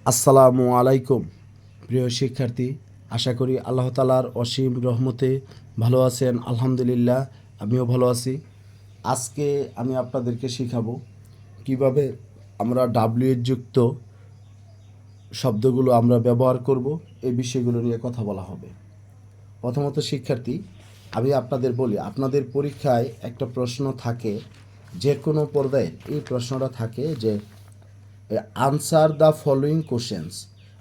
আসসালামু আলাইকুম প্রিয় শিক্ষার্থী, আশা করি আল্লাহ তাআলার অসীম রহমতে ভালো আছেন। আলহামদুলিল্লাহ, আমিও ভালো আছি। আজকে আমি আপনাদেরকে শেখাবো কিভাবে আমরা ডাব্লিউ যুক্ত শব্দগুলো আমরা ব্যবহার করব। এই বিষয়গুলো নিয়ে কথা বলা হবে। প্রথমত শিক্ষার্থী, আমি আপনাদের বলি, আপনাদের পরীক্ষায় একটা প্রশ্ন থাকে, যে কোনো পর্যায়ে এই প্রশ্নটা থাকে যে আনসার দ্য ফলোয়িং কোশ্চেন্স।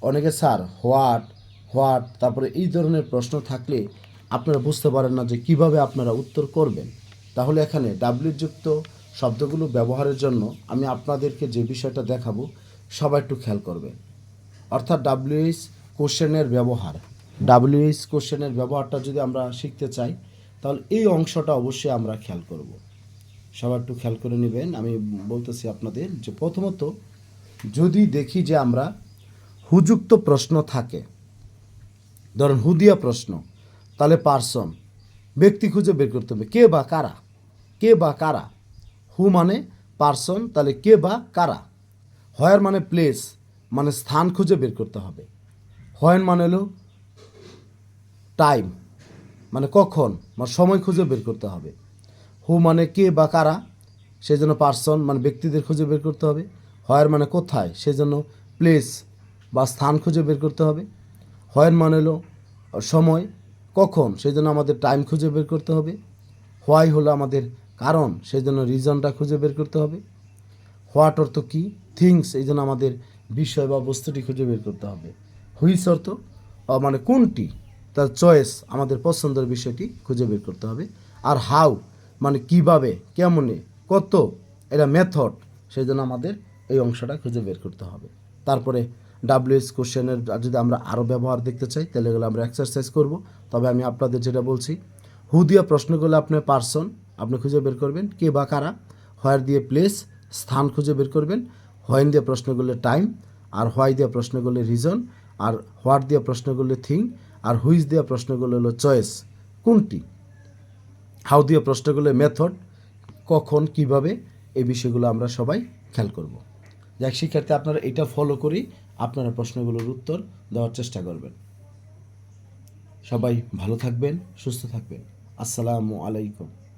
অনেকে স্যার হোয়াট হোয়াট তারপরে এই ধরনের প্রশ্ন থাকলে আপনারা বুঝতে পারেন না যে কিভাবে আপনারা উত্তর করবেন। তাহলে এখানে ডাব্লিউ যুক্ত শব্দগুলো ব্যবহারের জন্য আমি আপনাদেরকে যে বিষয়টা দেখাবো, সবাই একটু খেয়াল করবেন। অর্থাৎ ডাব্লিউএইচ কোশ্চেনের ব্যবহার, ডাব্লিউএইচ কোশ্চেনের ব্যবহারটা যদি আমরা শিখতে চাই, তাহলে এই অংশটা অবশ্যই আমরা খেয়াল করব। সবাই একটু খেয়াল করে নেবেন। আমি বলতেছি আপনাদের যে প্রথমত যদি দেখি যে আমরা হুযুক্ত প্রশ্ন থাকে, ধরেন হুদিয়া প্রশ্ন, তাহলে পার্সন, ব্যক্তি খুঁজে বের করতে হবে, কে বা কারা, কে বা কারা। হু মানে পার্সন, তাহলে কে বা কারা। হোয়ার মানে প্লেস, মানে স্থান খুঁজে বের করতে হবে। হোয়েন মানে হলো টাইম, মানে কখন, মানে সময় খুঁজে বের করতে হবে। হু মানে কে বা কারা, সেই জন্য পার্সন মানে ব্যক্তিদের খুঁজে বের করতে হবে। হোয়ার মানে কোথায়, সেই জন্য প্লেস বা স্থান খুঁজে বের করতে হবে। হোয়েন মানে হলো সময়, কখন, সেই জন্য আমাদের টাইম খুঁজে বের করতে হবে। হোয়াই হলো আমাদের কারণ, সেই জন্য রিজনটা খুঁজে বের করতে হবে। হোয়াট অর্থ কী, থিংস, এই জন্য আমাদের বিষয় বা বস্তুটি খুঁজে বের করতে হবে। হুইচ অর্থ মানে কোনটি, তার চয়েস, আমাদের পছন্দের বিষয়টি খুঁজে বের করতে হবে। আর হাউ মানে কিভাবে, কেমনে, কত, এটা মেথড, সেই জন্য আমাদের এই অংশটা খুঁজে বের করতে হবে। তারপরে ডাব্লিউএস কোশ্চেনের যদি আমরা আরও ব্যবহার দেখতে চাই, তাহলে এগুলো আমরা এক্সারসাইজ করব। তবে আমি আপনাদের যেটা বলছি, হু দিয়া প্রশ্নগুলো আপনার পার্সন আপনি খুঁজে বের করবেন, কে বা কারা। হোয়ার দিয়ে প্লেস, স্থান খুঁজে বের করবেন। হোয়েন দিয়ে প্রশ্ন করলে টাইম, আর হোয়াই দিয়ে প্রশ্ন করলে রিজন, আর হোয়াট দিয়ে প্রশ্ন করলে থিং, আর হুইচ দিয়ে প্রশ্ন করলে হলো চয়েস, কোনটি। হাউ দিয়ে প্রশ্ন করলে মেথড, কখন, কিভাবে, এই বিষয়গুলো আমরা সবাই খেয়াল করব। যাক শিক্ষার্থী, আপনারা এটা ফলো করেই আপনারা প্রশ্নগুলোর উত্তর দেওয়ার চেষ্টা করবেন। সবাই ভালো থাকবেন, সুস্থ থাকবেন। আসসালামু আলাইকুম।